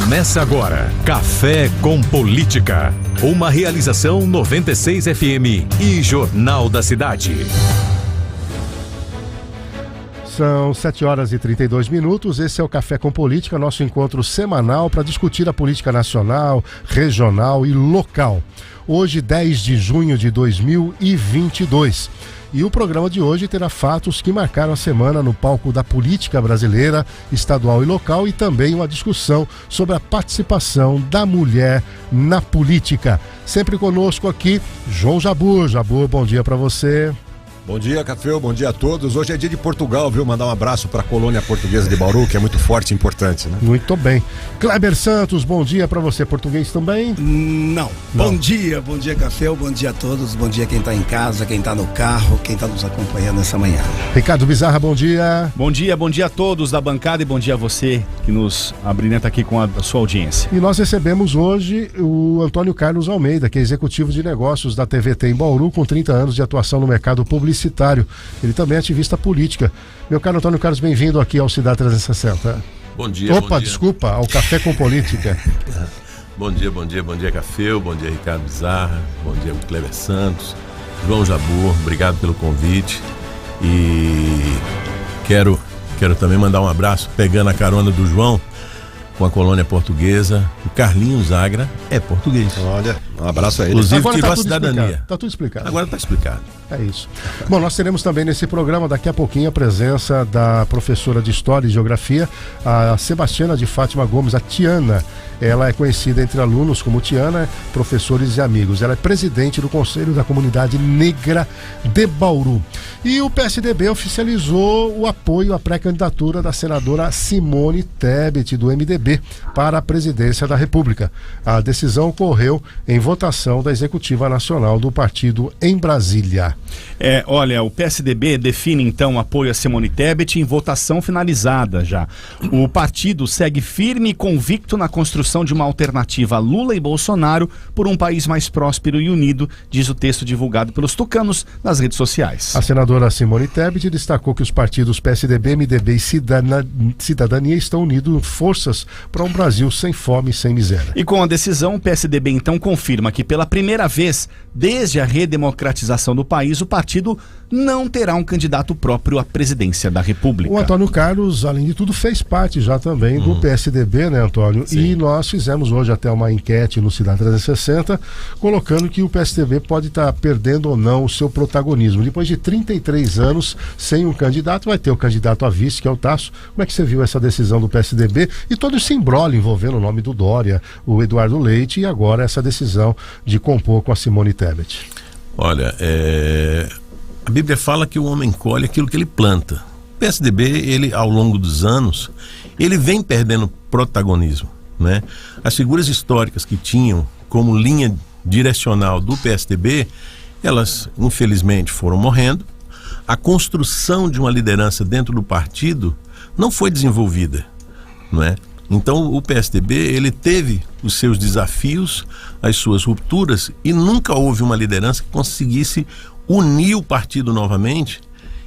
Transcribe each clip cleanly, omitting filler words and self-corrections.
Começa agora, Café com Política. Uma realização 96 FM e Jornal da Cidade. São 7h32. Esse é o Café com Política, nosso encontro semanal para discutir a política nacional, regional e local. Hoje, 10 de junho de 2022. E o programa de hoje terá fatos que marcaram a semana no palco da política brasileira, estadual e local, e também uma discussão sobre a participação da mulher na política. Sempre conosco aqui, João Jabur. Jabur, bom dia para você. Bom dia, Café, bom dia a todos. Hoje é dia de Portugal, viu? Mandar um abraço para a colônia portuguesa de Bauru, que é muito forte e importante, né? Muito bem. Kleber Santos, bom dia para você. Português também? Não. Bom dia, Café, bom dia a todos. Bom dia quem está em casa, quem está no carro, quem está nos acompanhando nessa manhã. Ricardo Bizarra, bom dia. Bom dia a todos da bancada e bom dia a você que nos abrilhanta aqui com a sua audiência. E nós recebemos hoje o Antônio Carlos Almeida, que é executivo de negócios da TVT em Bauru, com 30 anos de atuação no mercado publicitário. Ele também é ativista política. Meu caro Antônio Carlos, bem-vindo aqui ao Cidade 360. Bom dia. Opa, bom dia. Desculpa, ao Café com Política. Bom dia, Café, bom dia, Ricardo Bizarra, bom dia, Kleber Santos, João Jabur, obrigado pelo convite. E quero também mandar um abraço, pegando a carona do João, com a colônia portuguesa. O Carlinhos Agra é português. Olha, um abraço a ele. Inclusive, Agora tirou a cidadania. Está tudo explicado. Agora está explicado. É isso. Bom, nós teremos também nesse programa, daqui a pouquinho, a presença da professora de História e Geografia, a Sebastiana de Fátima Gomes, a Tiana. Ela é conhecida entre alunos como Tiana, professores e amigos. Ela é presidente do Conselho da Comunidade Negra de Bauru. E o PSDB oficializou o apoio à pré-candidatura da senadora Simone Tebet, do MDB, para a presidência da República. A decisão ocorreu em votação da Executiva Nacional do partido em Brasília. Olha, o PSDB define então apoio a Simone Tebet em votação finalizada já. O partido segue firme e convicto na construção de uma alternativa a Lula e Bolsonaro por um país mais próspero e unido, diz o texto divulgado pelos tucanos nas redes sociais. A senadora Simone Tebet destacou que os partidos PSDB, MDB e Cidadania estão unidos em forças para um Brasil sem fome e sem miséria. E com a decisão, o PSDB então confirma que pela primeira vez, desde a redemocratização do país, o partido não terá um candidato próprio à presidência da República. O Antônio Carlos, além de tudo, fez parte já também do PSDB, né, Antônio? Sim. E nós fizemos hoje até uma enquete no Cidade 360, colocando que o PSDB pode estar perdendo ou não o seu protagonismo. Depois de 33 anos sem um candidato, vai ter o candidato a vice, que é o Tasso. Como é que você viu essa decisão do PSDB e todo esse imbróglio envolvendo o nome do Dória, o Eduardo Leite e agora essa decisão de compor com a Simone Tebet? Olha, a Bíblia fala que o homem colhe aquilo que ele planta. O PSDB, ele, ao longo dos anos, ele vem perdendo protagonismo, né? As figuras históricas que tinham como linha direcional do PSDB, elas infelizmente foram morrendo. A construção de uma liderança dentro do partido não foi desenvolvida, não é? Então o PSDB, ele teve os seus desafios, as suas rupturas, e nunca houve uma liderança que conseguisse unir o partido novamente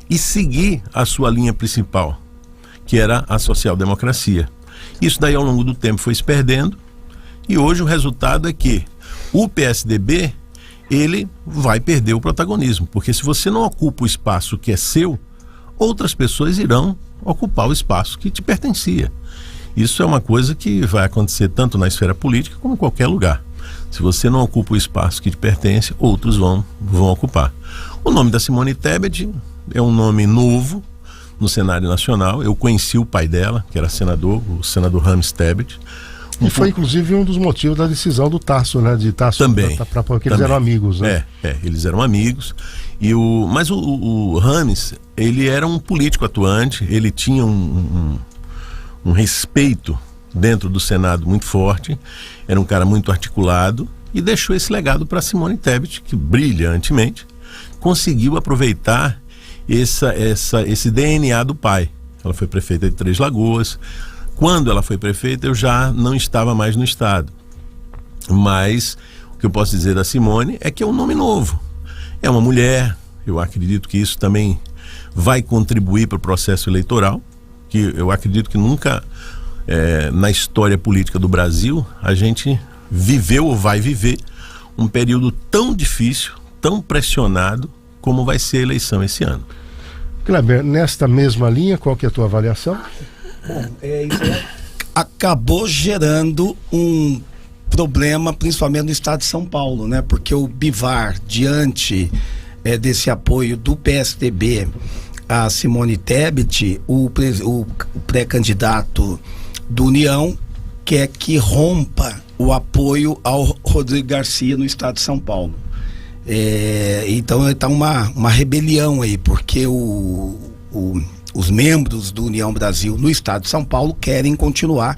e seguir a sua linha principal, que era a social-democracia. Isso daí ao longo do tempo foi se perdendo, e hoje o resultado é que o PSDB, ele vai perder o protagonismo, porque se você não ocupa o espaço que é seu, outras pessoas irão ocupar o espaço que te pertencia. Isso é uma coisa que vai acontecer tanto na esfera política como em qualquer lugar. Se você não ocupa o espaço que te pertence, outros vão ocupar. O nome da Simone Tebet é um nome novo no cenário nacional. Eu conheci o pai dela, que era senador, o senador Rames Tebet. E foi inclusive um dos motivos da decisão do Tasso, né? De Tasso também. Porque eles eram amigos, né? Eles eram amigos. Mas o Rames, ele era um político atuante, ele tinha um respeito dentro do Senado muito forte, era um cara muito articulado e deixou esse legado para Simone Tebet, que brilhantemente conseguiu aproveitar esse DNA do pai. Ela foi prefeita de Três Lagoas. Quando ela foi prefeita, eu já não estava mais no estado. Mas o que eu posso dizer da Simone é que é um nome novo. É uma mulher, eu acredito que isso também vai contribuir para o processo eleitoral, que eu acredito que nunca na história política do Brasil, a gente viveu ou vai viver um período tão difícil, tão pressionado, como vai ser a eleição esse ano. Kleber, nesta mesma linha, qual que é a tua avaliação? Bom, isso acabou gerando um problema, principalmente no estado de São Paulo, né? Porque o Bivar, diante desse apoio do PSDB a Simone Tebet, o pré-candidato do União quer que rompa o apoio ao Rodrigo Garcia no estado de São Paulo. Então está uma rebelião aí, porque os membros do União Brasil no estado de São Paulo querem continuar.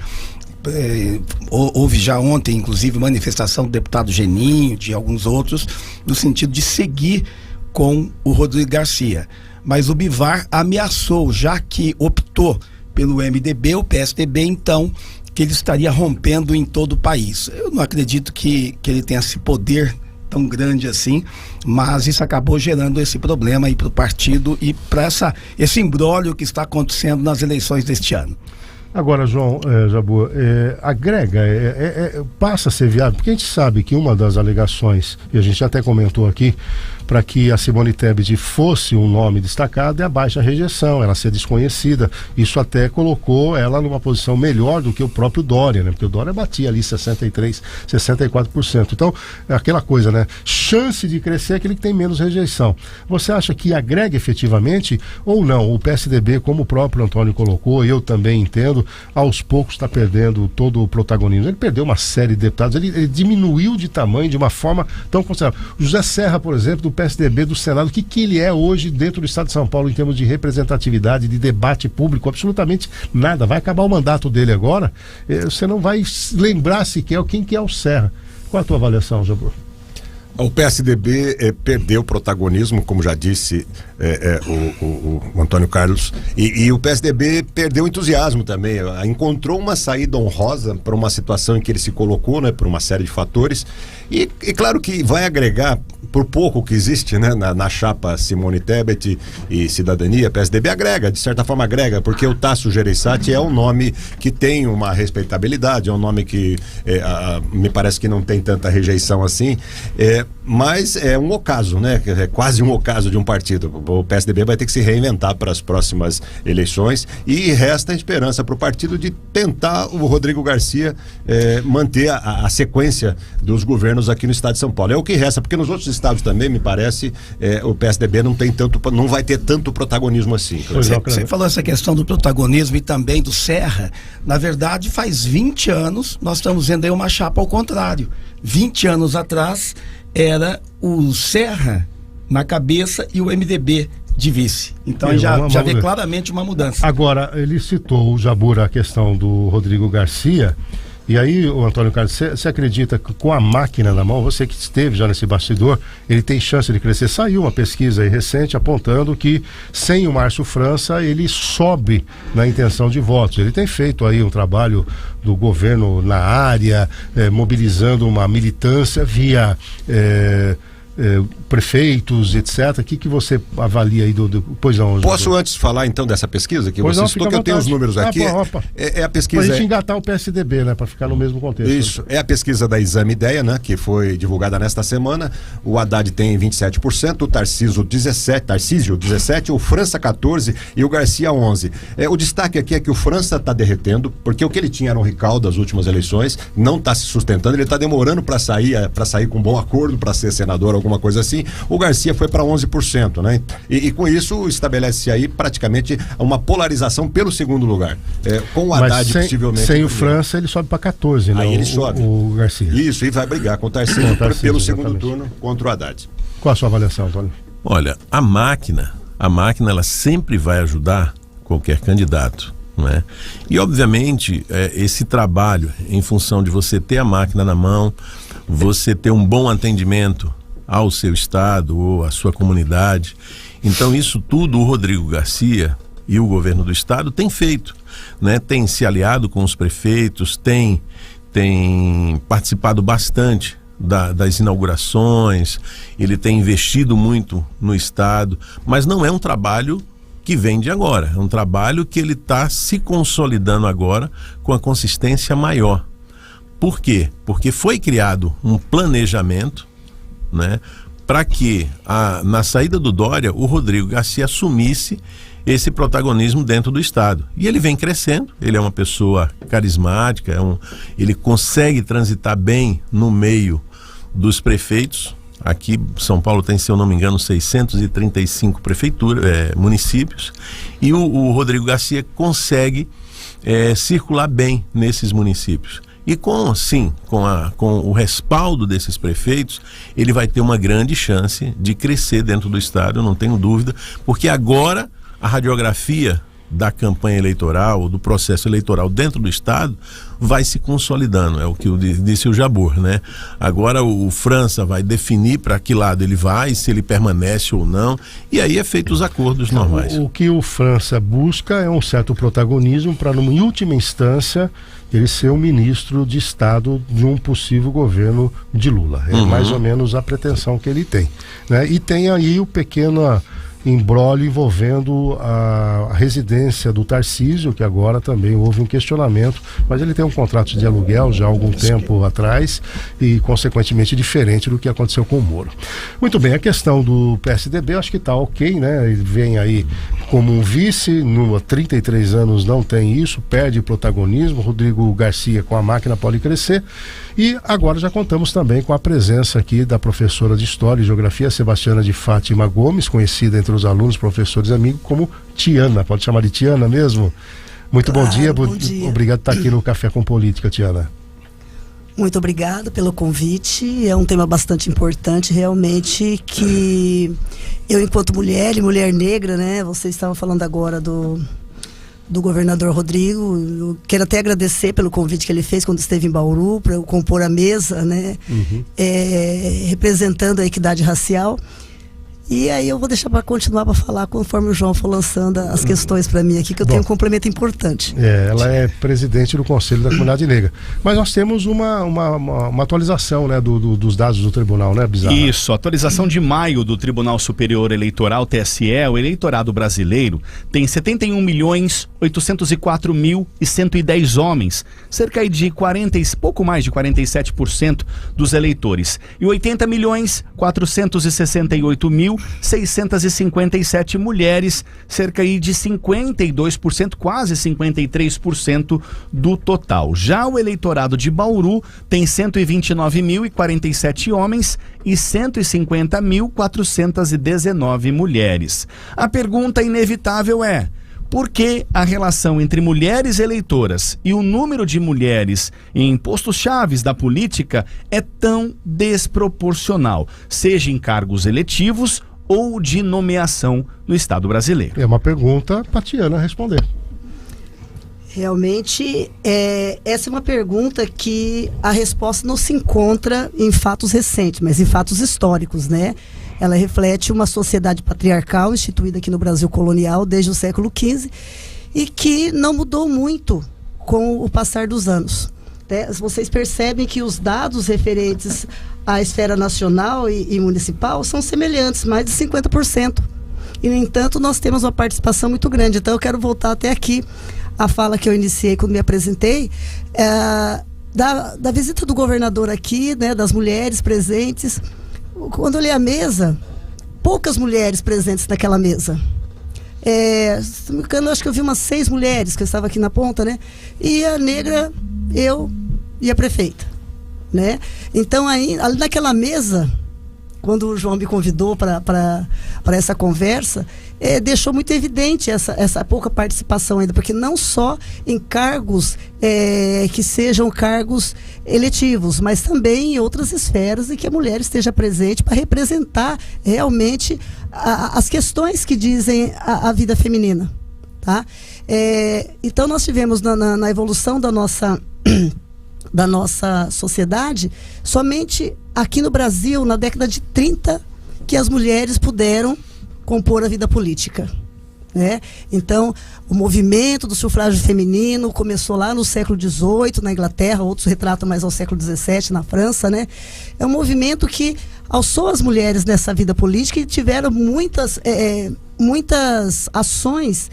Houve já ontem, inclusive, manifestação do deputado Geninho, de alguns outros, no sentido de seguir com o Rodrigo Garcia. Mas o Bivar ameaçou, já que optou pelo MDB, o PSDB, então, que ele estaria rompendo em todo o país. Eu não acredito que ele tenha esse poder tão grande assim, mas isso acabou gerando esse problema aí para o partido e para esse imbróglio que está acontecendo nas eleições deste ano. Agora, João Jabbour, agrega, passa a ser viável, porque a gente sabe que uma das alegações, e a gente até comentou aqui, para que a Simone Tebet fosse um nome destacado, é a baixa rejeição, ela ser desconhecida. Isso até colocou ela numa posição melhor do que o próprio Dória, né? Porque o Dória batia ali 63%, 64%. Então, é aquela coisa, né? Chance de crescer é aquele que tem menos rejeição. Você acha que agrega efetivamente ou não? O PSDB, como o próprio Antônio colocou, eu também entendo, aos poucos está perdendo todo o protagonismo. Ele perdeu uma série de deputados, ele diminuiu de tamanho de uma forma tão considerável. O José Serra, por exemplo, do PSDB do Senado, o que ele é hoje dentro do estado de São Paulo em termos de representatividade, de debate público, absolutamente nada. Vai acabar o mandato dele agora, você não vai lembrar sequer quem que é o Serra. Qual a tua avaliação, Jabbour? O PSDB perdeu protagonismo, como já disse o Antônio Carlos, e o PSDB perdeu entusiasmo também, encontrou uma saída honrosa para uma situação em que ele se colocou, né, por uma série de fatores, e claro que vai agregar, por pouco que existe, né, na chapa Simone Tebet e Cidadania, PSDB agrega, de certa forma agrega, porque o Tasso Gereissati é um nome que tem uma respeitabilidade, é um nome que me parece que não tem tanta rejeição assim, mas é um ocaso, né? É quase um ocaso de um partido. O PSDB vai ter que se reinventar para as próximas eleições e resta a esperança para o partido de tentar o Rodrigo Garcia manter a sequência dos governos aqui no estado de São Paulo. É o que resta, porque nos outros estados também, me parece, o PSDB não vai ter tanto protagonismo assim. Você falou essa questão do protagonismo e também do Serra. Na verdade, faz 20 anos nós estamos vendo aí uma chapa ao contrário. 20 anos atrás era o Serra na cabeça e o MDB de vice. Então já vê claramente uma mudança. Agora, ele citou, o Jabbour, a questão do Rodrigo Garcia, e aí, o Antônio Carlos, você acredita que com a máquina na mão, você que esteve já nesse bastidor, ele tem chance de crescer? Saiu uma pesquisa aí recente apontando que sem o Márcio França ele sobe na intenção de votos. Ele tem feito aí um trabalho do governo na área, mobilizando uma militância via prefeitos, etc. O que você avalia aí Pois não, posso antes falar então dessa pesquisa que você citou, que eu tenho os números aqui. É a pesquisa. Pra gente engatar o PSDB, né? Para ficar no mesmo contexto. Isso, é a pesquisa da Exame Ideia, né? Que foi divulgada nesta semana. O Haddad tem 27%, o Tarcísio 17%, o França 14% e o Garcia 11%. O destaque aqui é que o França está derretendo, porque o que ele tinha era um recall das últimas eleições, não está se sustentando, ele está demorando para sair com bom acordo, para ser senador, alguma coisa assim. O Garcia foi para 11%, né? E com isso estabelece aí praticamente uma polarização pelo segundo lugar. Com o Haddad possivelmente. Sem o França ele sobe para 14%, né? Aí ele sobe. O Garcia. Isso, e vai brigar com o Tarcísio pelo segundo turno contra o Haddad. Qual a sua avaliação, Antônio? Olha, a máquina ela sempre vai ajudar qualquer candidato, não é? E obviamente esse trabalho em função de você ter a máquina na mão, você ter um bom atendimento ao seu estado ou à sua comunidade. Então isso tudo o Rodrigo Garcia e o governo do estado tem feito, né? Tem se aliado com os prefeitos, tem participado bastante das inaugurações, ele tem investido muito no estado, mas não é um trabalho que vem de agora. É um trabalho que ele está se consolidando agora com a consistência maior. Por quê? Porque foi criado um planejamento, né, para que na saída do Dória, o Rodrigo Garcia assumisse esse protagonismo dentro do Estado. E ele vem crescendo, ele é uma pessoa carismática, ele consegue transitar bem no meio dos prefeitos. Aqui São Paulo tem, se eu não me engano, 635 municípios, e o Rodrigo Garcia consegue circular bem nesses municípios. E com o respaldo desses prefeitos, ele vai ter uma grande chance de crescer dentro do Estado, eu não tenho dúvida, porque agora a radiografia da campanha eleitoral, do processo eleitoral dentro do Estado, vai se consolidando, é o que disse o Jabor, né? Agora o França vai definir para que lado ele vai, se ele permanece ou não, e aí é feito os acordos normais. O que o França busca é um certo protagonismo para, em última instância, ele ser o ministro de Estado de um possível governo de Lula. É mais ou menos a pretensão que ele tem, né? E tem aí o pequeno imbróglio envolvendo a residência do Tarcísio, que agora também houve um questionamento, mas ele tem um contrato de aluguel já há algum tempo atrás e consequentemente diferente do que aconteceu com o Moro. Muito bem, a questão do PSDB eu acho que está ok, né? Ele vem aí como um vice, há 33 anos não tem isso, perde protagonismo. Rodrigo Garcia com a máquina pode crescer, e agora já contamos também com a presença aqui da professora de História e Geografia, Sebastiana de Fátima Gomes, conhecida entre os alunos, professores e amigos como Tiana. Pode chamar de Tiana mesmo? Muito bom dia. Bom dia. Obrigado por estar aqui no Café com Política, Tiana. Muito obrigado pelo convite. É um tema bastante importante, realmente, que eu, enquanto mulher e mulher negra, né? Você estava falando agora do governador Rodrigo. Eu quero até agradecer pelo convite que ele fez quando esteve em Bauru, para eu compor a mesa, né? Representando a equidade racial. E aí eu vou deixar para continuar para falar conforme o João for lançando as questões para mim aqui, que eu tenho um complemento importante. Ela é presidente do Conselho da Comunidade Negra. Mas nós temos uma atualização, né, dos dados do tribunal, né, Bizarra? Isso, atualização de maio do Tribunal Superior Eleitoral, TSE. O eleitorado brasileiro tem 71.804.110 homens, cerca de pouco mais de 47% dos eleitores, e 80.468.657 mulheres, cerca de 52%, quase 53% do total. Já o eleitorado de Bauru tem 129.047 homens e 150.419 mulheres. A pergunta inevitável é: por que a relação entre mulheres eleitoras e o número de mulheres em postos chaves da política é tão desproporcional, seja em cargos eletivos ou de nomeação no Estado brasileiro? É uma pergunta para a Tiana responder. Realmente, essa é uma pergunta que a resposta não se encontra em fatos recentes, mas em fatos históricos, né? Ela reflete uma sociedade patriarcal instituída aqui no Brasil colonial desde o século XV e que não mudou muito com o passar dos anos, né? Vocês percebem que os dados referentes à esfera nacional e municipal são semelhantes, mais de 50%. E, no entanto, nós temos uma participação muito grande. Então, eu quero voltar até aqui a fala que eu iniciei quando me apresentei, da visita do governador aqui, né, das mulheres presentes. Quando eu olhei a mesa, poucas mulheres presentes naquela mesa. Se não me engano, acho que eu vi umas 6 mulheres, que eu estava aqui na ponta, né? E a negra, eu e a prefeita, né? Então, aí, ali naquela mesa, quando o João me convidou para essa conversa, deixou muito evidente essa pouca participação ainda, porque não só em cargos que sejam cargos eletivos, mas também em outras esferas em que a mulher esteja presente para representar realmente as questões que dizem a vida feminina, tá? Então nós tivemos na evolução da nossa sociedade, somente aqui no Brasil, na década de 30, que as mulheres puderam compor a vida política, né? Então, o movimento do sufrágio feminino começou lá no século XVIII, na Inglaterra, outros retratam mais ao século XVII, na França, né? É um movimento que alçou as mulheres nessa vida política e tiveram muitas ações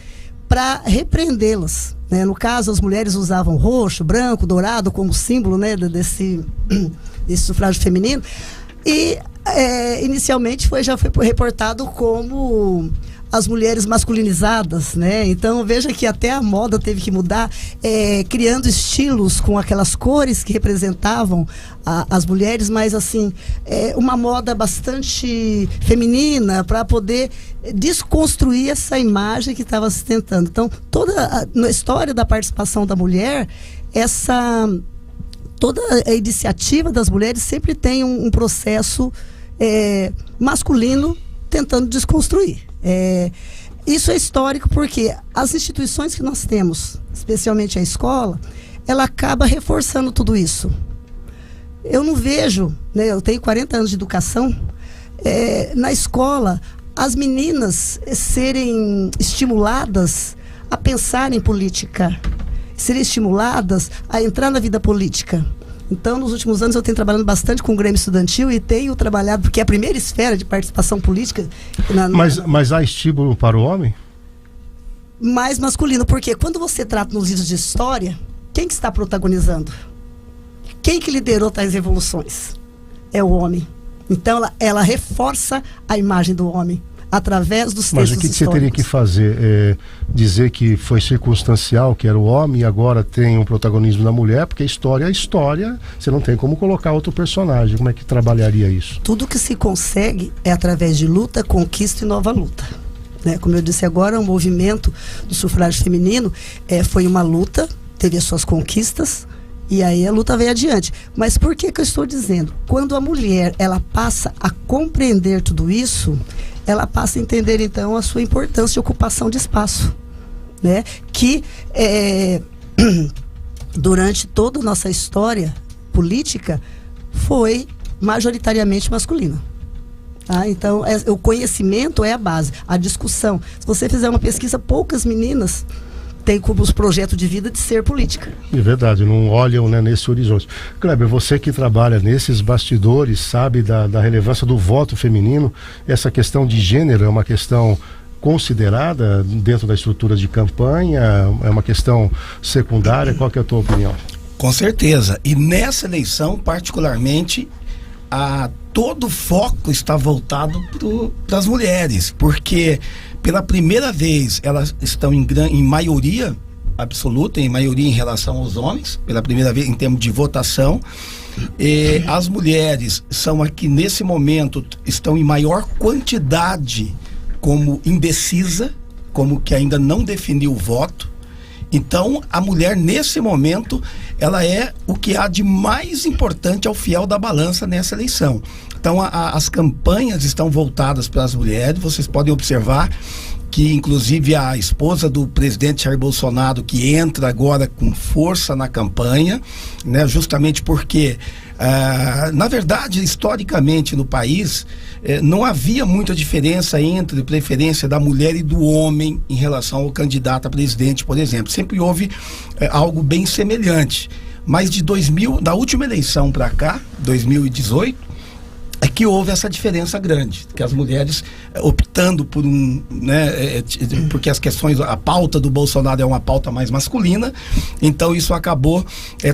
para repreendê-las, né? No caso, as mulheres usavam roxo, branco, dourado como símbolo, né, desse sufrágio feminino. E inicialmente já foi reportado como as mulheres masculinizadas, né? Então veja que até a moda teve que mudar, criando estilos com aquelas cores que representavam as mulheres, mas assim, uma moda bastante feminina para poder desconstruir essa imagem que estava se tentando. Então, na história da participação da mulher, toda a iniciativa das mulheres sempre tem um processo masculino tentando desconstruir. Isso é histórico porque as instituições que nós temos, especialmente a escola, ela acaba reforçando tudo isso. Eu não vejo, né, eu tenho 40 anos de educação, na escola, as meninas serem estimuladas a pensar em política, serem estimuladas a entrar na vida política. Então, nos últimos anos eu tenho trabalhado bastante com o Grêmio Estudantil e tenho trabalhado, porque é a primeira esfera de participação política. Mas há estímulo para o homem? Mais masculino, porque quando você trata nos livros de história, quem que está protagonizando? Quem que liderou tais revoluções? É o homem. Então, ela reforça a imagem do homem através dos textos históricos. Mas o que você teria que fazer? Dizer que foi circunstancial, que era o homem, e agora tem um protagonismo da mulher, porque história é história, você não tem como colocar outro personagem. Como é que trabalharia isso? Tudo que se consegue é através de luta, conquista e nova luta. Né? Como eu disse agora, o movimento do sufrágio feminino foi uma luta, teve as suas conquistas, e aí a luta veio adiante. Mas por que eu estou dizendo? Quando a mulher ela passa a compreender tudo isso, ela passa a entender então a sua importância de ocupação de espaço, né? Que durante toda a nossa história política foi majoritariamente masculina. Tá? Então o conhecimento é a base, a discussão. Se você fizer uma pesquisa, poucas meninas têm como os projetos de vida de ser política. É verdade, não olham, né, nesse horizonte. Kleber, você que trabalha nesses bastidores, sabe da relevância do voto feminino, essa questão de gênero é uma questão considerada dentro da estrutura de campanha, é uma questão secundária? Qual que é a tua opinião? Com certeza, e nessa eleição particularmente, todo o foco está voltado para as mulheres, porque pela primeira vez elas estão em maioria absoluta, em maioria em relação aos homens, pela primeira vez em termos de votação. As mulheres são aqui nesse momento, estão em maior quantidade como indecisa, como que ainda não definiu o voto. Então a mulher nesse momento ela é o que há de mais importante ao fiel da balança nessa eleição. Então as campanhas estão voltadas para as mulheres. Vocês podem observar que inclusive a esposa do presidente Jair Bolsonaro, que entra agora com força na campanha, né, justamente porque na verdade, historicamente no país, não havia muita diferença entre preferência da mulher e do homem em relação ao candidato a presidente, por exemplo. Sempre houve algo bem semelhante. Mas da última eleição para cá, 2018, é que houve essa diferença grande, que as mulheres optando por porque as questões, a pauta do Bolsonaro é uma pauta mais masculina, então isso acabou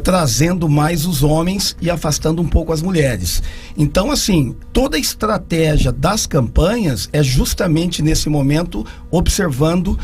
trazendo mais os homens e afastando um pouco as mulheres. Então, assim, toda a estratégia das campanhas é justamente nesse momento observando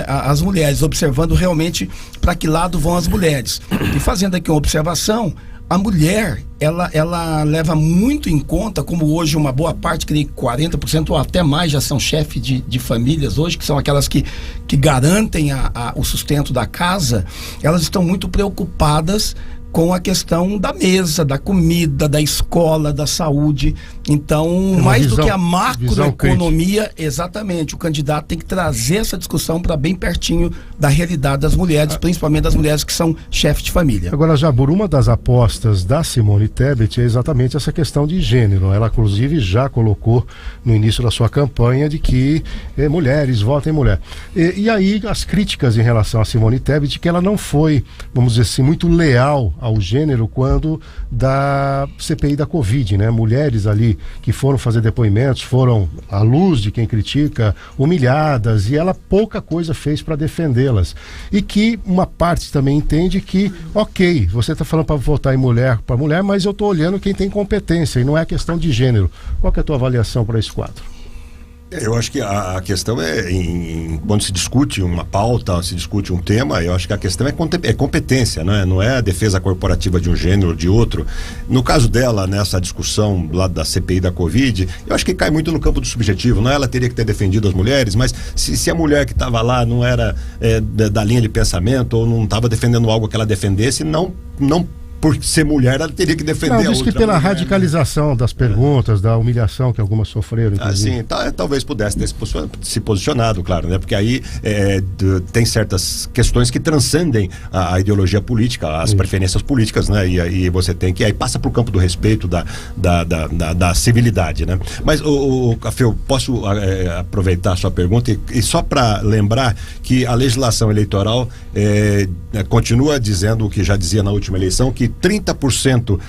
as mulheres, observando realmente para que lado vão as mulheres. E fazendo aqui uma observação, a mulher, ela leva muito em conta, como hoje uma boa parte, creio que 40% ou até mais já são chefes de famílias hoje, que são aquelas que garantem o sustento da casa. Elas estão muito preocupadas com a questão da mesa, da comida, da escola, da saúde. Então, mais do que a visão macroeconomia, exatamente, o candidato tem que trazer essa discussão para bem pertinho da realidade das mulheres, principalmente das mulheres que são chefes de família. Agora, Jabur, uma das apostas da Simone Tebet é exatamente essa questão de gênero. Ela, inclusive, já colocou no início da sua campanha de que mulheres votem mulher. E aí, as críticas em relação a Simone Tebet, que ela não foi, vamos dizer assim, muito leal ao gênero quando da CPI da Covid, né? Mulheres ali que foram fazer depoimentos, foram, à luz de quem critica, humilhadas, e ela pouca coisa fez para defendê-las. E que uma parte também entende que, ok, você está falando para votar em mulher para mulher, mas eu estou olhando quem tem competência, e não é questão de gênero. Qual que é a tua avaliação para esse quadro? Eu acho que a questão é, quando se discute uma pauta, se discute um tema, eu acho que a questão é competência, né? Não é a defesa corporativa de um gênero ou de outro. No caso dela, nessa discussão lá da CPI da Covid, eu acho que cai muito no campo do subjetivo, não é? Ela teria que ter defendido as mulheres, mas se a mulher que estava lá não era da linha de pensamento ou não estava defendendo algo que ela defendesse, não por ser mulher, ela teria que defender a outra. Diz que pela mulher, radicalização, né, das perguntas, da humilhação que algumas sofreram. Sim, talvez pudesse ter se posicionado, claro, né? Porque aí tem certas questões que transcendem a ideologia política, as preferências políticas, né? E aí você tem que... Aí passa para o campo do respeito, da civilidade, né? Mas, Café, eu posso aproveitar a sua pergunta e só para lembrar que a legislação eleitoral continua dizendo o que já dizia na última eleição, que 30%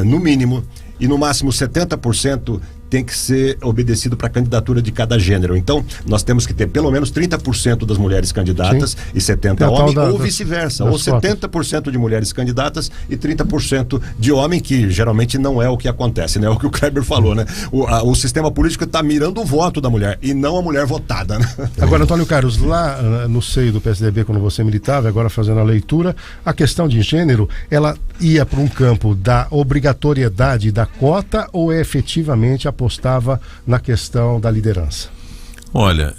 no mínimo e no máximo 70% tem que ser obedecido para a candidatura de cada gênero. Então, nós temos que ter pelo menos 30% das mulheres candidatas, sim, e 70% homem, ou vice-versa, ou 70% de mulheres candidatas e 30% de homem, que geralmente não é o que acontece, né? É o que o Kleber falou, né? O sistema político está mirando o voto da mulher e não a mulher votada, né? Agora, Antônio Carlos, lá no seio do PSDB, quando você militava, agora fazendo a leitura, a questão de gênero, ela ia para um campo da obrigatoriedade da cota ou efetivamente apostava na questão da liderança? Olha,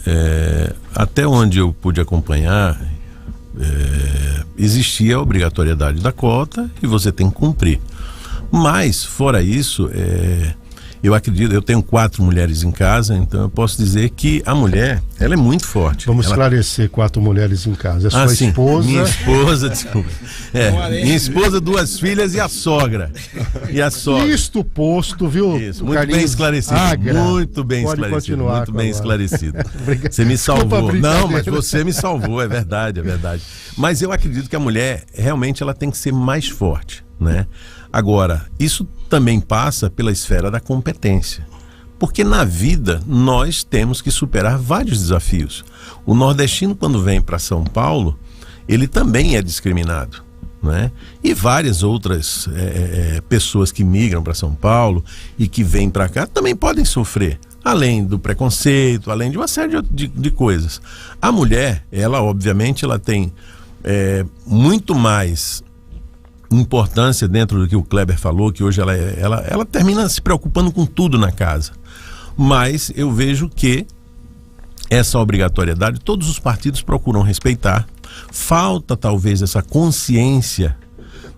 até onde eu pude acompanhar, existia a obrigatoriedade da cota e você tem que cumprir. Mas, fora isso, eu acredito, eu tenho 4 mulheres em casa, então eu posso dizer que a mulher, ela é muito forte. Vamos esclarecer, 4 mulheres em casa. É sua esposa? Minha esposa, desculpa. Minha esposa, 2 filhas e a sogra. Isto posto, viu? Isso, muito bem esclarecido. Muito bem esclarecido. Muito bem esclarecido. Você me salvou. Não, mas você me salvou, é verdade. Mas eu acredito que a mulher, realmente, ela tem que ser mais forte, né? Agora, isso também passa pela esfera da competência, porque na vida nós temos que superar vários desafios. O nordestino, quando vem para São Paulo, ele também é discriminado, né? E várias outras pessoas que migram para São Paulo e que vêm para cá também podem sofrer, além do preconceito, além de uma série de coisas. A mulher, ela obviamente ela tem muito mais importância dentro do que o Kleber falou, que hoje ela termina se preocupando com tudo na casa. Mas eu vejo que essa obrigatoriedade todos os partidos procuram respeitar. Falta talvez essa consciência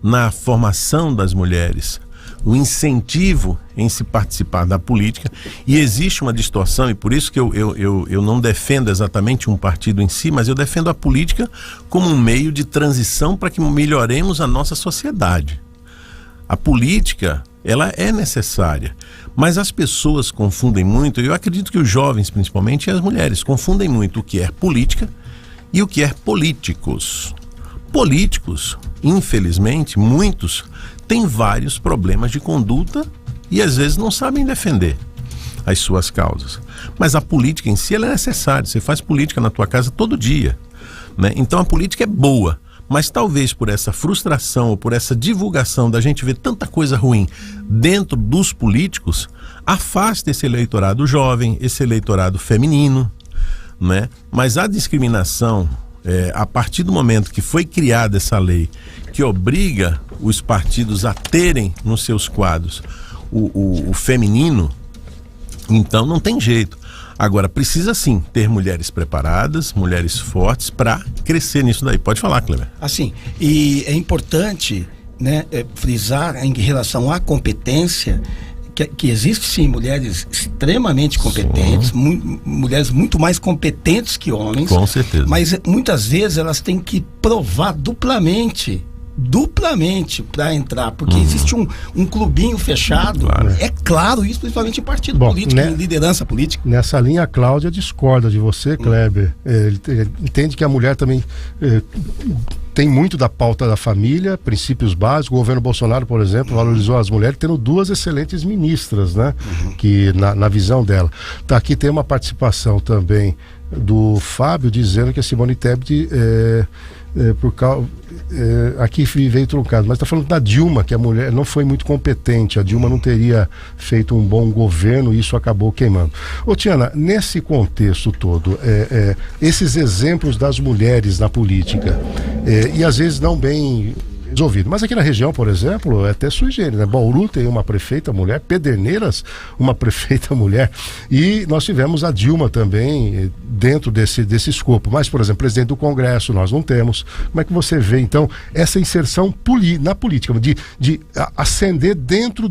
na formação das mulheres, o incentivo em se participar da política, e existe uma distorção, e por isso que eu não defendo exatamente um partido em si, mas eu defendo a política como um meio de transição para que melhoremos a nossa sociedade. A política, ela é necessária, mas as pessoas confundem muito, e eu acredito que os jovens principalmente e as mulheres confundem muito o que é política e o que é políticos. Políticos, infelizmente, muitos têm vários problemas de conduta e às vezes não sabem defender as suas causas. Mas a política em si ela é necessária. Você faz política na tua casa todo dia, né? Então a política é boa, mas talvez por essa frustração ou por essa divulgação da gente ver tanta coisa ruim dentro dos políticos, afaste esse eleitorado jovem, esse eleitorado feminino, né? Mas a discriminação, a partir do momento que foi criada essa lei que obriga os partidos a terem nos seus quadros o feminino, então não tem jeito. Agora, precisa sim ter mulheres preparadas, mulheres fortes para crescer nisso daí. Pode falar, Kleber. Assim, e é importante, né, frisar em relação à competência que existe sim mulheres extremamente competentes, mulheres muito mais competentes que homens. Com certeza. Mas muitas vezes elas têm que provar duplamente para entrar, porque existe um clubinho fechado. Claro. É claro isso, principalmente em partido político, né, em liderança política. Nessa linha, a Cláudia discorda de você, Kleber. Ele entende que a mulher também tem muito da pauta da família, princípios básicos. O governo Bolsonaro, por exemplo, valorizou as mulheres, tendo 2 excelentes ministras, né? Que na visão dela. Tá, aqui tem uma participação também do Fábio dizendo que a Simone Tebet aqui veio truncado, mas está falando da Dilma, que a mulher não foi muito competente, a Dilma não teria feito um bom governo e isso acabou queimando. Ô Tiana, nesse contexto todo, esses exemplos das mulheres na política, e às vezes não bem resolvido, mas aqui na região, por exemplo, é até sui generis, né? Bauru tem uma prefeita mulher, Pederneiras uma prefeita mulher, e nós tivemos a Dilma também dentro desse escopo, mas, por exemplo, presidente do Congresso nós não temos. Como é que você vê, então, essa inserção na política, de ascender dentro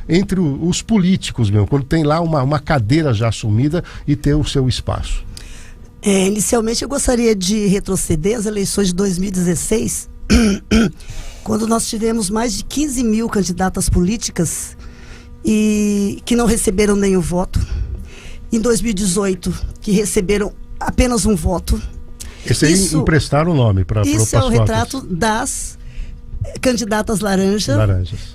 entre os políticos mesmo, quando tem lá uma cadeira já assumida e ter o seu espaço? Inicialmente eu gostaria de retroceder às eleições de 2016, quando nós tivemos mais de 15 mil candidatas políticas e que não receberam nenhum voto. Em 2018, que receberam apenas um voto. Esse aí emprestaram o nome para isso é o retrato das candidatas laranjas,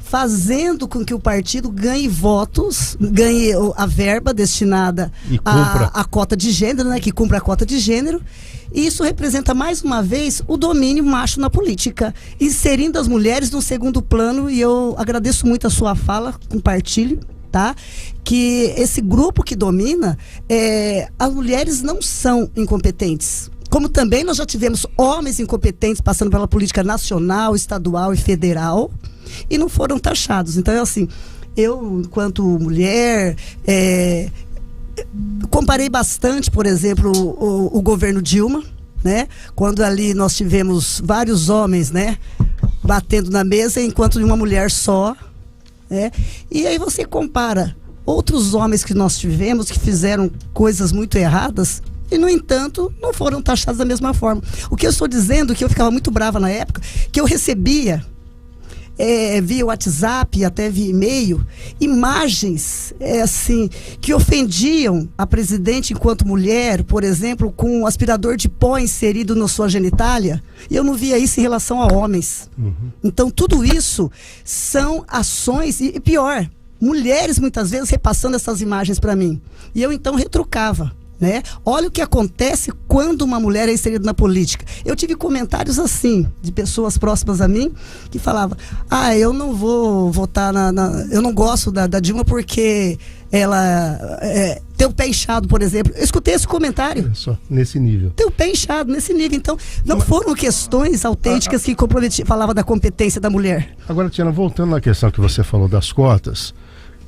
fazendo com que o partido ganhe votos, ganhe a verba destinada à cota de gênero, né, que cumpra a cota de gênero. E isso representa mais uma vez o domínio macho na política, inserindo as mulheres no segundo plano. E eu agradeço muito a sua fala, compartilho, tá? Que esse grupo que domina, as mulheres não são incompetentes. Como também nós já tivemos homens incompetentes passando pela política nacional, estadual e federal e não foram taxados. Então, assim, eu, enquanto mulher, comparei bastante, por exemplo, o governo Dilma, né? Quando ali nós tivemos vários homens, né, batendo na mesa, enquanto uma mulher só, né? E aí você compara outros homens que nós tivemos que fizeram coisas muito erradas e, no entanto, não foram taxados da mesma forma. O que eu estou dizendo, que eu ficava muito brava na época, que eu recebia via WhatsApp, até via e-mail, imagens assim, que ofendiam a presidente enquanto mulher, por exemplo, com um aspirador de pó inserido na sua genitália, e eu não via isso em relação a homens. Então tudo isso são ações, e pior, mulheres muitas vezes repassando essas imagens para mim, e eu então retrucava, né? Olha o que acontece quando uma mulher é inserida na política. Eu tive comentários assim, de pessoas próximas a mim, que falavam: eu não vou votar eu não gosto da Dilma porque ela tem o pé inchado, por exemplo. Eu escutei esse comentário. Só nesse nível. Tem o pé inchado, nesse nível. Então, não foram questões autênticas que falavam da competência da mulher. Agora, Tiana, voltando na questão que você falou das cotas,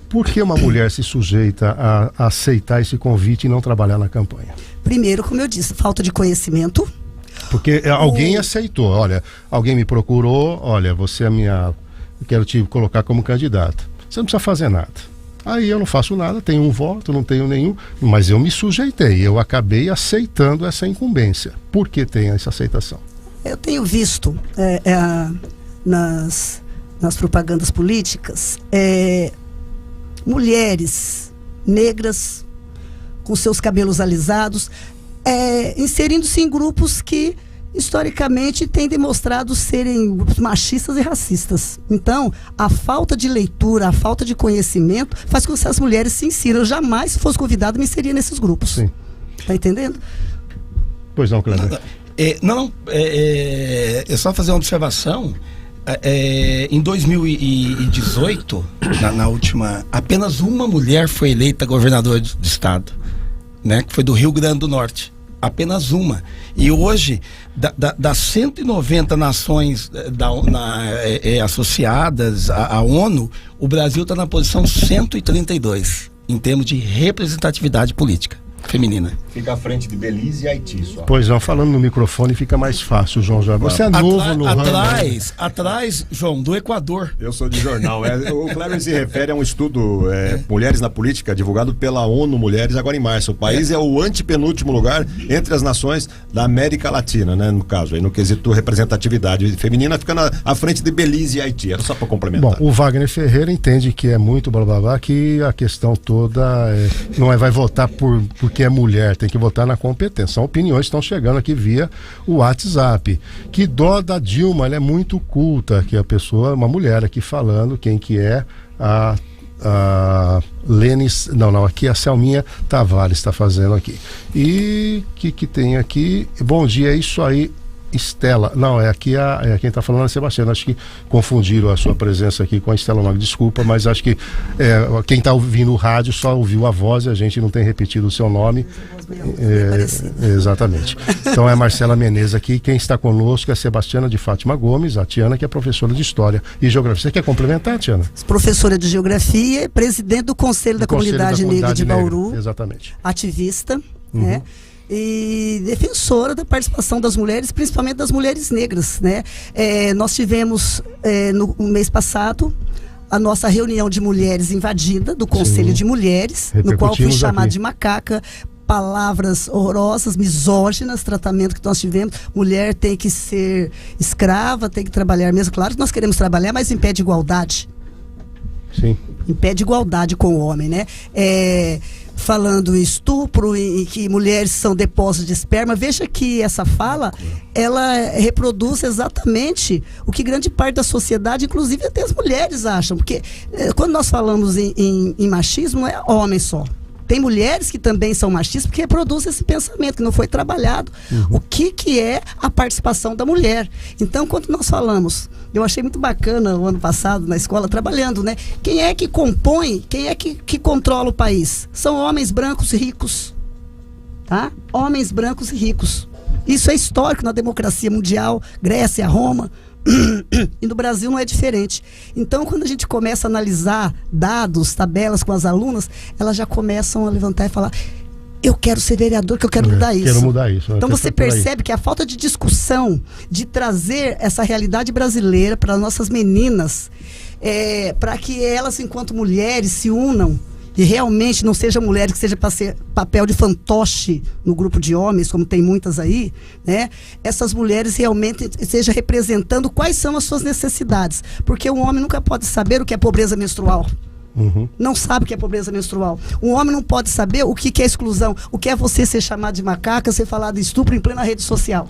por que uma mulher se sujeita a aceitar esse convite e não trabalhar na campanha? Primeiro, como eu disse, falta de conhecimento. Porque alguém aceitou, olha, alguém me procurou, olha, você é eu quero te colocar como candidata. Você não precisa fazer nada. Aí eu não faço nada, tenho um voto, não tenho nenhum, mas eu me sujeitei, eu acabei aceitando essa incumbência. Por que tem essa aceitação? Eu tenho visto nas propagandas políticas, mulheres negras com seus cabelos alisados, inserindo-se em grupos que historicamente têm demonstrado serem grupos machistas e racistas. Então, a falta de leitura, a falta de conhecimento faz com que essas mulheres se insiram. Eu jamais, se fosse convidado, me inseria nesses grupos. Sim. Tá entendendo? Pois não, Cleber. É só fazer uma observação. Em 2018, na última, apenas uma mulher foi eleita governadora do estado, né, que foi do Rio Grande do Norte. Apenas uma. E hoje, das 190 nações associadas à ONU, o Brasil está na posição 132 em termos de representatividade política. feminina. Fica à frente de Belize e Haiti só. Pois não, falando no microfone fica mais fácil, João Jabur. Você é novo no ramo. Atrás, João, do Equador. Eu sou de jornal. O Kleber se refere a um estudo Mulheres na Política, divulgado pela ONU Mulheres agora em março. O país é o antepenúltimo lugar entre as nações da América Latina, né? No caso, aí, no quesito representatividade feminina, fica à frente de Belize e Haiti. Era só para complementar. Bom, o Wagner Ferreira entende que é muito blá blá blá, que a questão toda não vai votar porque é mulher, tem que votar na competência. São opiniões que estão chegando aqui via o WhatsApp. Que dó da Dilma, ela é muito culta, que a pessoa, uma mulher aqui falando quem que é a Lênis, não, aqui a Selminha Tavares está fazendo aqui. E que tem aqui, bom dia, é isso aí, Estela, não, aqui quem está falando é a Sebastiana, acho que confundiram a sua presença aqui com a Estela Magno, desculpa, mas acho que quem está ouvindo o rádio só ouviu a voz e a gente não tem repetido o seu nome. Exatamente. Então é a Marcela Menezes aqui, quem está conosco é a Sebastiana de Fátima Gomes, a Tiana, que é professora de História e Geografia. Você quer complementar, Tiana? Professora de Geografia, presidente do Conselho da Comunidade Negra de Bauru. Exatamente. Ativista, né? E defensora da participação das mulheres, principalmente das mulheres negras, né? Nós tivemos no mês passado a nossa reunião de mulheres invadida do Conselho de Mulheres, no qual fui chamada de macaca, palavras horrorosas, misóginas, tratamento que nós tivemos. Mulher tem que ser escrava, tem que trabalhar mesmo. Claro que nós queremos trabalhar, mas em pé de igualdade. Sim. Em pé de igualdade com o homem, né? Falando em estupro e que mulheres são depósitos de esperma, veja que essa fala, ela reproduz exatamente o que grande parte da sociedade, inclusive até as mulheres acham, porque quando nós falamos em machismo, não é homem só. Tem mulheres que também são machistas porque reproduzem esse pensamento que não foi trabalhado. O que é a participação da mulher? Então, quando nós falamos, eu achei muito bacana o ano passado na escola trabalhando, né? Quem é que compõe, quem é que controla o país? São homens brancos ricos, tá? Homens brancos e ricos. Isso é histórico na democracia mundial, Grécia, Roma. E no Brasil não é diferente. Então, quando a gente começa a analisar dados, tabelas com as alunas, elas já começam a levantar e falar: eu quero ser vereador, que eu quero mudar isso. Quero mudar isso. Então você percebe que a falta de discussão, de trazer essa realidade brasileira para as nossas meninas, para que elas, enquanto mulheres, se unam e realmente não sejam mulheres que seja para ser papel de fantoche no grupo de homens, como tem muitas aí, né? Essas mulheres realmente estejam representando quais são as suas necessidades, porque um homem nunca pode saber o que é pobreza menstrual. Não sabe o que é pobreza menstrual. Um homem não pode saber o que é exclusão, o que é você ser chamado de macaca, ser falado de estupro em plena rede social.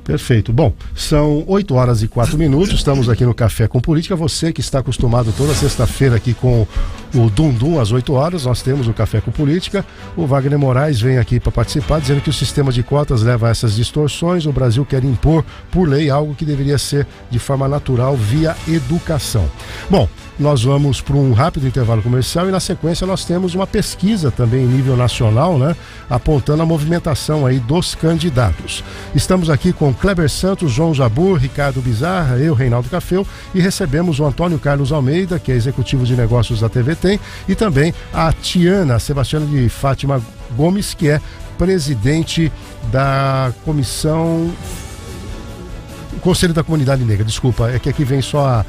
Perfeito. Bom, são 8h04, estamos aqui no Café com Política. Você que está acostumado toda sexta-feira aqui com o Dum às 8 horas, nós temos o Café com Política. O Wagner Moraes vem aqui para participar, dizendo que o sistema de cotas leva a essas distorções. O Brasil quer impor por lei algo que deveria ser de forma natural via educação. Bom, nós vamos para um rápido intervalo comercial e na sequência nós temos uma pesquisa também em nível nacional, né, apontando a movimentação aí dos candidatos. Estamos aqui com Kleber Santos, João Jabur, Ricardo Bizarra, eu, Reinaldo Cafeu, e recebemos o Antônio Carlos Almeida, que é executivo de negócios da TVT, e também a Tiana, a Sebastiana de Fátima Gomes, que é presidente da comissão... Conselho da Comunidade Negra, desculpa, é que aqui vem só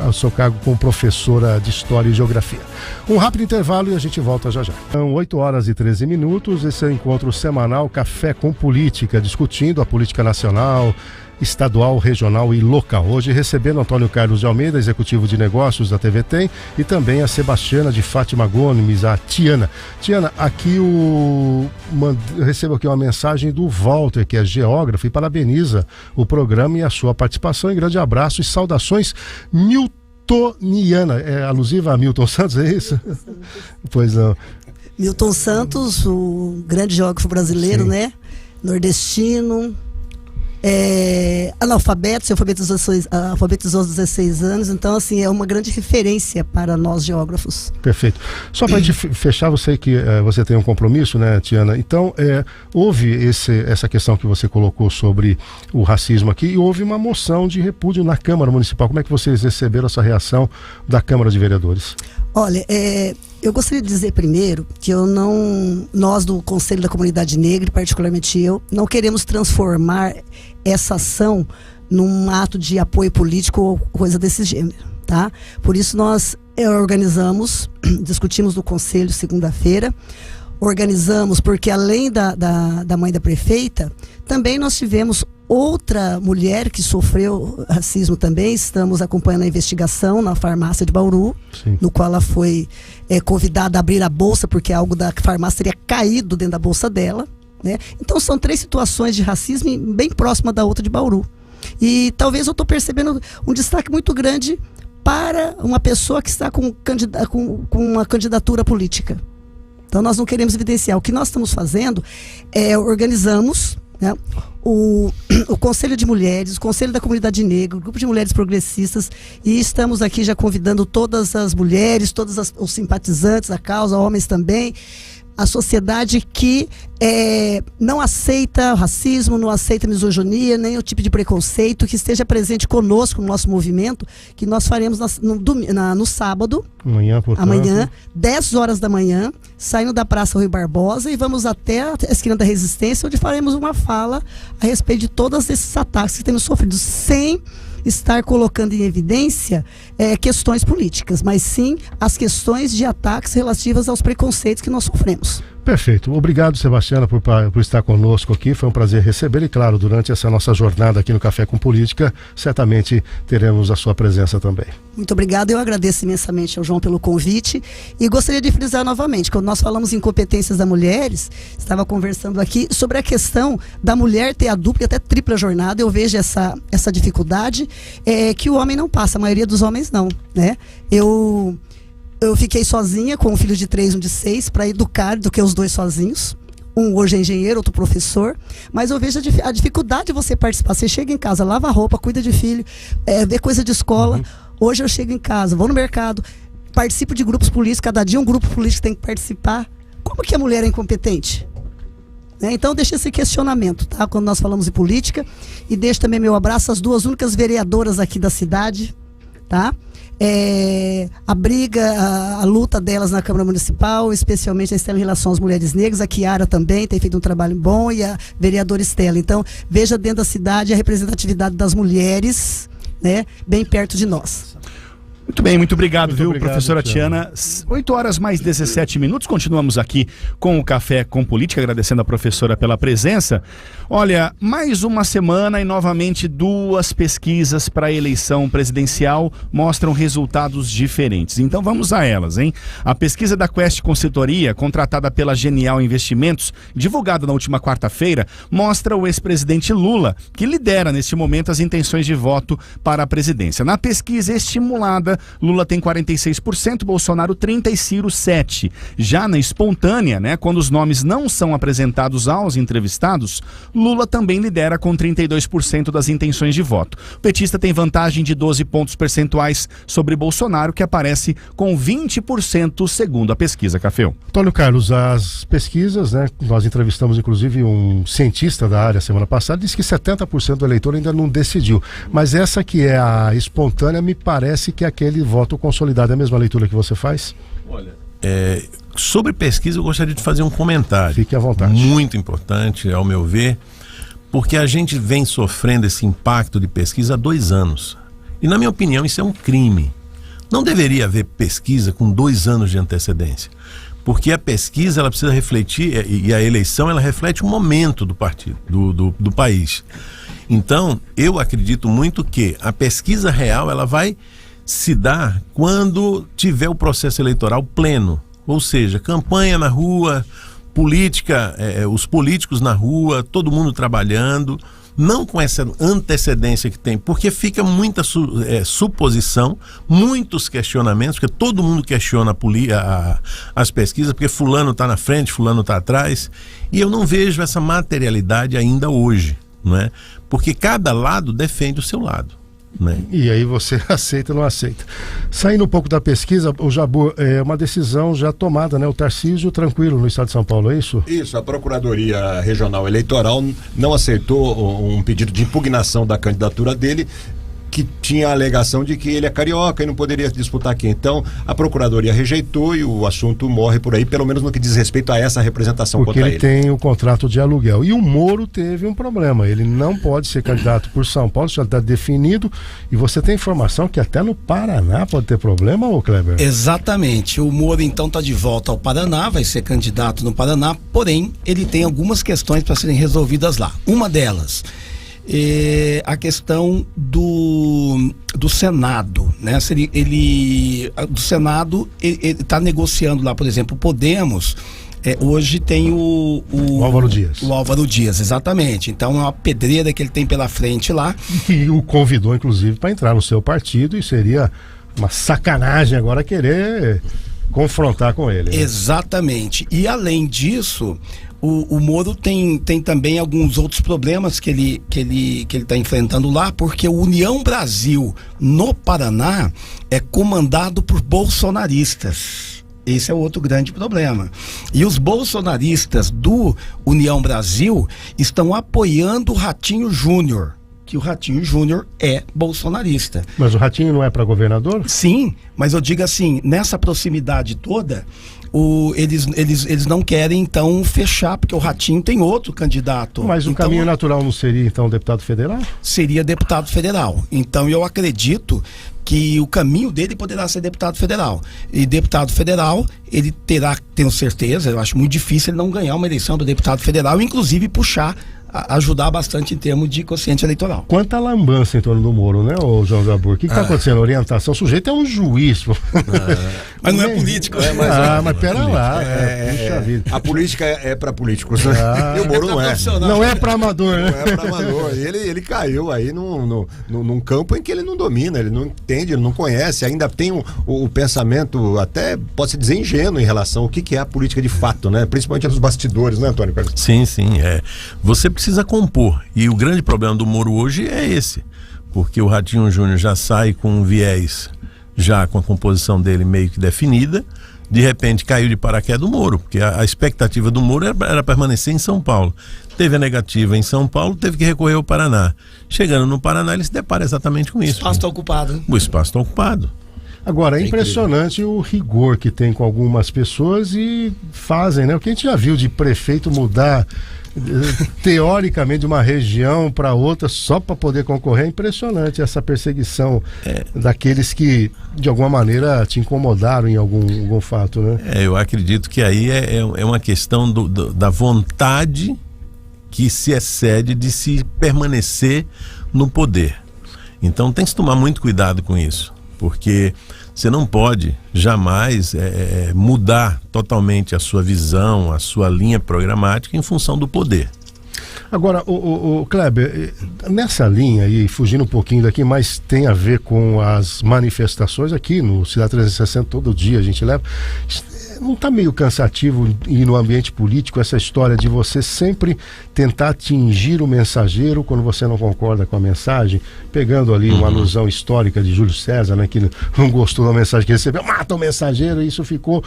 o seu cargo como professora de História e Geografia. Um rápido intervalo e a gente volta já já. São 8h13, esse é o encontro semanal Café com Política, discutindo a política nacional, estadual, regional e local. Hoje recebendo Antônio Carlos de Almeida, executivo de negócios da TVT, e também a Sebastiana de Fátima Gomes, a Tiana. Tiana, aqui eu recebo aqui uma mensagem do Walter, que é geógrafo, e parabeniza o programa e a sua participação. Um grande abraço e saudações newtoniana. É alusiva a Milton Santos, é isso? Pois não. Milton Santos, o grande geógrafo brasileiro, né? Nordestino. Analfabeto, se alfabetizou aos 16 anos, então assim, é uma grande referência para nós geógrafos. Perfeito. Só para a gente fechar, eu sei que você tem um compromisso, né, Tiana? Então, houve essa questão que você colocou sobre o racismo aqui, e houve uma moção de repúdio na Câmara Municipal. Como é que vocês receberam essa reação da Câmara de Vereadores? Olha, eu gostaria de dizer primeiro que nós do Conselho da Comunidade Negra, particularmente eu, não queremos transformar essa ação num ato de apoio político ou coisa desse gênero, tá? Por isso nós organizamos, discutimos no Conselho segunda-feira, organizamos porque além da mãe da prefeita, também nós tivemos outra mulher que sofreu racismo também. Estamos acompanhando a investigação na farmácia de Bauru, sim, no qual ela foi convidada a abrir a bolsa, porque algo da farmácia teria caído dentro da bolsa dela, né? Então são 3 situações de racismo bem próxima da outra de Bauru. E talvez eu estou percebendo um destaque muito grande para uma pessoa que está com uma candidatura política. Então nós não queremos evidenciar. O que nós estamos fazendo é organizamos, né, o Conselho de Mulheres, o Conselho da Comunidade Negra, o Grupo de Mulheres Progressistas, e estamos aqui já convidando todas as mulheres, todos os simpatizantes da causa, homens também, a sociedade que não aceita racismo, não aceita misoginia, nem o tipo de preconceito, que esteja presente conosco no nosso movimento, que nós faremos no sábado, amanhã, 10 horas da manhã, saindo da Praça Rui Barbosa e vamos até a esquina da Resistência, onde faremos uma fala a respeito de todos esses ataques que temos sofrido, sem estar colocando em evidência questões políticas, mas sim as questões de ataques relativas aos preconceitos que nós sofremos. Perfeito. Obrigado, Sebastiana, por estar conosco aqui. Foi um prazer recebê-la e, claro, durante essa nossa jornada aqui no Café com Política, certamente teremos a sua presença também. Muito obrigada. Eu agradeço imensamente ao João pelo convite e gostaria de frisar novamente, quando nós falamos em competências das mulheres, estava conversando aqui sobre a questão da mulher ter a dupla e até tripla jornada. Eu vejo essa dificuldade que o homem não passa, a maioria dos homens não, né? Eu fiquei sozinha com um filho de 3, um de 6, para educar do que os dois sozinhos. Um hoje é engenheiro, outro professor. Mas eu vejo a dificuldade de você participar. Você chega em casa, lava a roupa, cuida de filho, vê coisa de escola. Hoje eu chego em casa, vou no mercado, participo de grupos políticos. Cada dia um grupo político tem que participar. Como que a mulher é incompetente? Então deixa esse questionamento, tá? Quando nós falamos em política. E deixo também meu abraço às 2 únicas vereadoras aqui da cidade, tá? A briga, a luta delas na Câmara Municipal, especialmente em relação às mulheres negras. A Kiara também tem feito um trabalho bom, e a vereadora Estela. Então veja dentro da cidade a representatividade das mulheres, né, bem perto de nós. Muito bem, muito obrigado, professora Tiana. 8 horas mais 17 minutos, continuamos aqui com o Café com Política, agradecendo a professora pela presença. Olha, mais uma semana e novamente 2 pesquisas para a eleição presidencial mostram resultados diferentes. Então vamos a elas, hein? A pesquisa da Quest Consultoria, contratada pela Genial Investimentos, divulgada na última quarta-feira, mostra o ex-presidente Lula, que lidera neste momento as intenções de voto para a presidência. Na pesquisa estimulada, Lula tem 46%, Bolsonaro 30% e Ciro 7%. Já na espontânea, né, quando os nomes não são apresentados aos entrevistados, Lula também lidera com 32% das intenções de voto. O petista tem vantagem de 12 pontos percentuais sobre Bolsonaro, que aparece com 20% segundo a pesquisa, Café. Antônio Carlos, as pesquisas, né, nós entrevistamos inclusive um cientista da área semana passada, disse que 70% do eleitor ainda não decidiu. Mas essa que é a espontânea, me parece que é aquele voto consolidado. É a mesma leitura que você faz? Olha, sobre pesquisa eu gostaria de fazer um comentário. Fique à vontade. Muito importante, ao meu ver, porque a gente vem sofrendo esse impacto de pesquisa há 2 anos. E na minha opinião isso é um crime. Não deveria haver pesquisa com 2 anos de antecedência. Porque a pesquisa ela precisa refletir, e a eleição ela reflete o momento do partido, do país. Então, eu acredito muito que a pesquisa real ela vai se dar quando tiver o processo eleitoral pleno, ou seja, campanha na rua, política, os políticos na rua, todo mundo trabalhando, não com essa antecedência que tem, porque fica muita suposição, muitos questionamentos, porque todo mundo questiona as pesquisas, porque fulano está na frente, fulano está atrás, e eu não vejo essa materialidade ainda hoje, não é? Porque cada lado defende o seu lado. Né? E aí você aceita ou não aceita. Saindo um pouco da pesquisa, o Jabur, é uma decisão já tomada, né? O Tarcísio tranquilo no estado de São Paulo, é isso? Isso, a Procuradoria Regional Eleitoral não aceitou um pedido de impugnação da candidatura dele, que tinha a alegação de que ele é carioca e não poderia disputar aqui. Então, a Procuradoria rejeitou e o assunto morre por aí, pelo menos no que diz respeito a essa representação porque contra ele tem o contrato de aluguel. E o Moro teve um problema, ele não pode ser candidato por São Paulo, já está definido, e você tem informação que até no Paraná pode ter problema, ô Kleber? Exatamente, o Moro então está de volta ao Paraná, vai ser candidato no Paraná, porém ele tem algumas questões para serem resolvidas lá. Uma delas a questão do Senado, né? Do Senado, ele está negociando lá, por exemplo, o Podemos. Hoje tem o Álvaro Dias. O Álvaro Dias, exatamente. Então é uma pedreira que ele tem pela frente lá. E o convidou, inclusive, para entrar no seu partido, e seria uma sacanagem agora querer confrontar com ele, né? Exatamente. E além disso, o Moro tem também alguns outros problemas que ele está enfrentando lá, porque o União Brasil no Paraná é comandado por bolsonaristas. Esse é outro grande problema. E os bolsonaristas do União Brasil estão apoiando o Ratinho Júnior, que o Ratinho Júnior é bolsonarista. Mas o Ratinho não é para governador? Sim, mas eu digo assim, nessa proximidade toda, eles não querem então fechar, porque o Ratinho tem outro candidato. Mas o caminho natural não seria então deputado federal? Seria deputado federal. Então eu acredito que o caminho dele poderá ser deputado federal. E deputado federal, ele terá, tenho certeza, eu acho muito difícil ele não ganhar uma eleição do deputado federal, inclusive ajudar bastante em termos de quociente eleitoral. Quanta lambança em torno do Moro, né, ô João Jabur? O que está acontecendo? Orientação, o sujeito é um juiz. Mas não é político. Mas pera lá. Puxa vida. A política é para políticos, né? E o Moro não é. Não é para amador, né? Não é para amador. Ele caiu aí num campo em que ele não domina, ele não entende, ele não conhece, ainda tem o pensamento, até pode-se dizer, ingênuo em relação ao que é a política de fato, né? Principalmente nos bastidores, né, Antônio Carlos? Sim. Você precisa compor, e o grande problema do Moro hoje é esse, porque o Ratinho Júnior já sai com um viés, já com a composição dele meio que definida, de repente caiu de paraquedas do Moro, porque a expectativa do Moro era permanecer em São Paulo. Teve a negativa em São Paulo, teve que recorrer ao Paraná. Chegando no Paraná, ele se depara exatamente com isso. O espaço está ocupado. O espaço está ocupado. Agora, é impressionante o rigor que tem com algumas pessoas e fazem, né? O que a gente já viu de prefeito mudar teoricamente de uma região para outra só para poder concorrer, é impressionante essa perseguição daqueles que de alguma maneira te incomodaram em algum fato, né? Eu acredito que aí é uma questão da vontade que se excede de se permanecer no poder. Então tem que se tomar muito cuidado com isso, porque você não pode jamais mudar totalmente a sua visão, a sua linha programática em função do poder. Agora, o Kleber, nessa linha aí, fugindo um pouquinho daqui, mas tem a ver com as manifestações aqui no Cidade 360, todo dia a gente leva. Não está meio cansativo e no ambiente político essa história de você sempre tentar atingir o mensageiro quando você não concorda com a mensagem, pegando ali uma alusão histórica de Júlio César, né, que não gostou da mensagem que recebeu, mata o mensageiro, e isso ficou...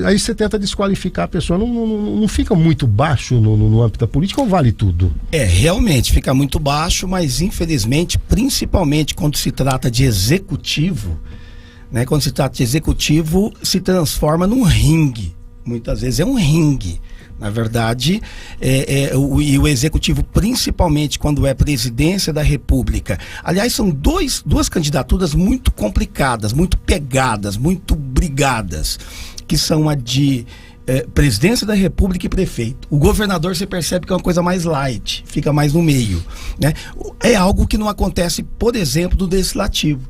aí você tenta desqualificar a pessoa, não fica muito baixo no âmbito da política, ou vale tudo? Realmente fica muito baixo, mas infelizmente, principalmente quando se trata de executivo, né? Quando se trata de executivo, se transforma num ringue. Muitas vezes é um ringue. Na verdade, e o executivo, principalmente quando é presidência da República. Aliás, são duas candidaturas muito complicadas, muito pegadas, muito brigadas, que são a de presidência da República e prefeito. O governador, você percebe que é uma coisa mais light, fica mais no meio, né? É algo que não acontece, por exemplo, no legislativo.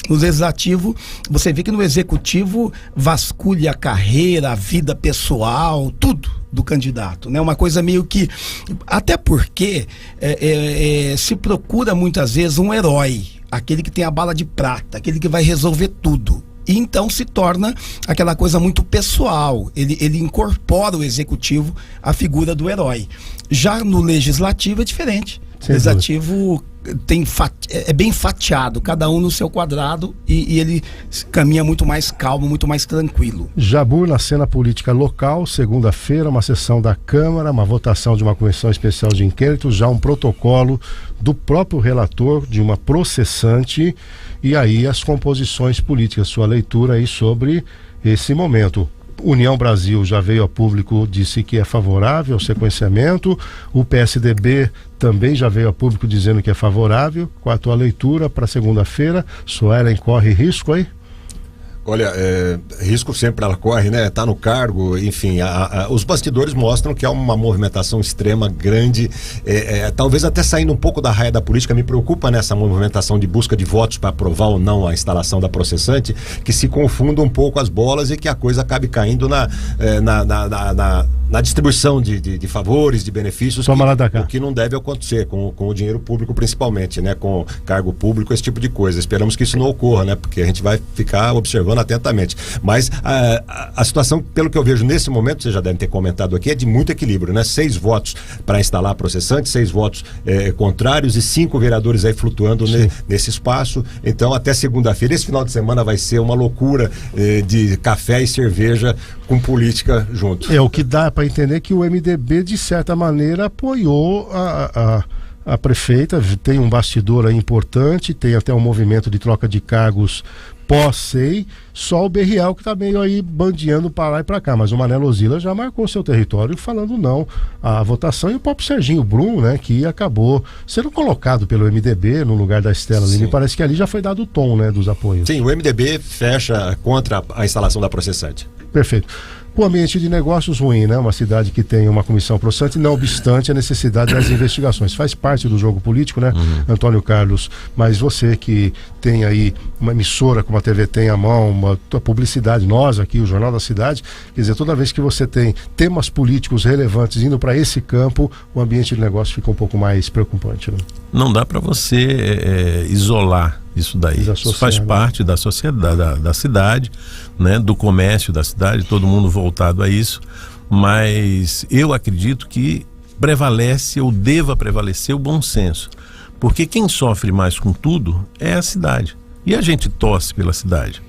No legislativo, você vê que no executivo vasculha a carreira, a vida pessoal, tudo do candidato, né? Uma coisa meio que... Até porque se procura muitas vezes um herói, aquele que tem a bala de prata, aquele que vai resolver tudo. E então se torna aquela coisa muito pessoal. Ele incorpora o executivo à figura do herói. Já no legislativo é diferente. O legislativo é bem fatiado, cada um no seu quadrado, e ele caminha muito mais calmo, muito mais tranquilo. Jabur na cena política local, segunda-feira, uma sessão da Câmara, uma votação de uma comissão especial de inquérito, já um protocolo do próprio relator de uma processante, e aí as composições políticas, sua leitura aí sobre esse momento. União Brasil já veio a público, disse que é favorável ao sequenciamento. O PSDB também já veio a público dizendo que é favorável. Qual a tua leitura para segunda-feira? Suelen corre risco aí? Olha, risco sempre ela corre, né? Tá no cargo, enfim, os bastidores mostram que há uma movimentação extrema, grande, talvez até saindo um pouco da raia da política. Me preocupa nessa movimentação de busca de votos para aprovar ou não a instalação da processante, que se confunda um pouco as bolas e que a coisa acabe caindo na distribuição de favores, de benefícios, o que não deve acontecer com o dinheiro público, principalmente, né? Com cargo público, esse tipo de coisa. Esperamos que isso não ocorra, né? Porque a gente vai ficar observando atentamente. Mas a situação, pelo que eu vejo nesse momento, vocês já devem ter comentado aqui, é de muito equilíbrio, né? 6 votos para instalar a processante, 6 votos contrários e 5 vereadores aí flutuando nesse espaço. Então, até segunda-feira, esse final de semana vai ser uma loucura de café e cerveja com política junto. O que dá para entender que o MDB, de certa maneira, apoiou a prefeita. Tem um bastidor aí importante, tem até um movimento de troca de cargos pós-SEI, só o Berriel que está meio aí bandeando para lá e para cá, mas o Manelo Zila já marcou seu território falando não à votação, e o próprio Serginho Brum, né, que acabou sendo colocado pelo MDB no lugar da Estela ali. Me parece que ali já foi dado o tom, né, dos apoios. Sim, o MDB fecha contra a instalação da processante. Perfeito. O ambiente de negócios ruim, né? Uma cidade que tem uma comissão processante, não obstante a necessidade das investigações. Faz parte do jogo político, né, Antônio Carlos? Mas você que tem aí uma emissora como a TV tem à mão, uma publicidade, nós aqui, o Jornal da Cidade, quer dizer, toda vez que você tem temas políticos relevantes indo para esse campo, o ambiente de negócio fica um pouco mais preocupante, né? Não dá para você isolar isso daí. Isso faz parte da sociedade, da cidade, né, do comércio da cidade, todo mundo voltado a isso, mas eu acredito que prevalece ou deva prevalecer o bom senso, porque quem sofre mais com tudo é a cidade, e a gente torce pela cidade.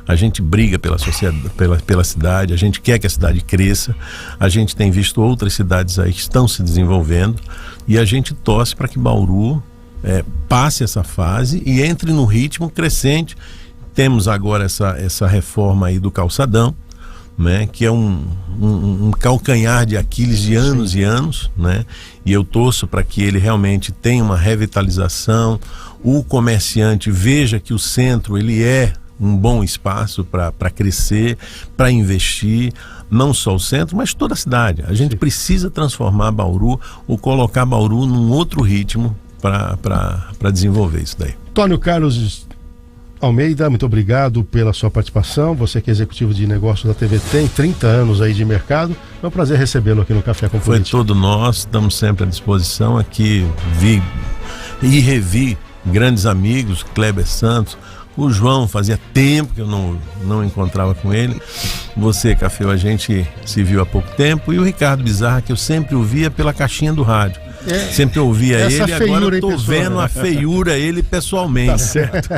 A gente briga pela sociedade, pela cidade, a gente quer que a cidade cresça, a gente tem visto outras cidades aí que estão se desenvolvendo, e a gente torce para que Bauru passe essa fase e entre no ritmo crescente. Temos agora essa reforma aí do calçadão, né, que é um calcanhar de Aquiles de anos e anos, né, e eu torço para que ele realmente tenha uma revitalização, o comerciante veja que o centro ele é um bom espaço para crescer, para investir, não só o centro, mas toda a cidade. A gente precisa transformar Bauru ou colocar Bauru num outro ritmo para desenvolver isso daí. Antônio Carlos Almeida, muito obrigado pela sua participação. Você que é executivo de negócios da TV tem 30 anos aí de mercado. É um prazer recebê-lo aqui no Café com Política. Foi todo nosso, estamos sempre à disposição aqui. Vi e revi grandes amigos, Kleber Santos, o João, fazia tempo que eu não encontrava com ele. Você, Café, a gente se viu há pouco tempo. E o Ricardo Bizarra, que eu sempre ouvia pela caixinha do rádio. Sempre ouvia ele, agora eu tô vendo a feiura ele pessoalmente. Tá certo.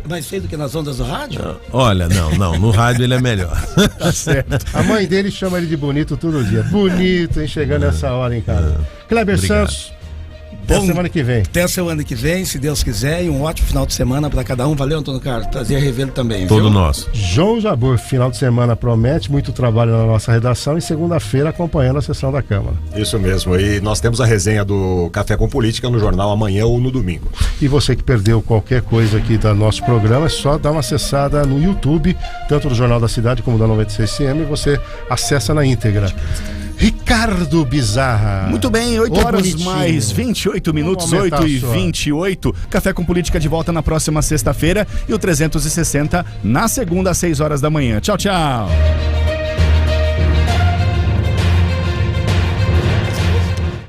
Mais feio do que nas ondas do rádio? Olha, não, no rádio ele é melhor. Tá certo. A mãe dele chama ele de bonito todo dia. Bonito, hein, chegando nessa hora em casa. Kleber Santos, até semana que vem. Até semana que vem, se Deus quiser, e um ótimo final de semana para cada um. Valeu, Antônio Carlos. Prazer revê-lo também. Todo viu? Nosso. João Jabur, final de semana promete muito trabalho na nossa redação e segunda-feira acompanhando a sessão da Câmara. Isso mesmo. E nós temos a resenha do Café com Política no jornal amanhã ou no domingo. E você que perdeu qualquer coisa aqui do nosso programa, é só dar uma acessada no YouTube, tanto do Jornal da Cidade como da 96CM, e você acessa na íntegra. Ricardo Bizarra. Muito bem, 8 horas mais 28 minutos, 8h28. Café com Política de volta na próxima sexta-feira e o 360 na segunda às 6 horas da manhã. Tchau, tchau.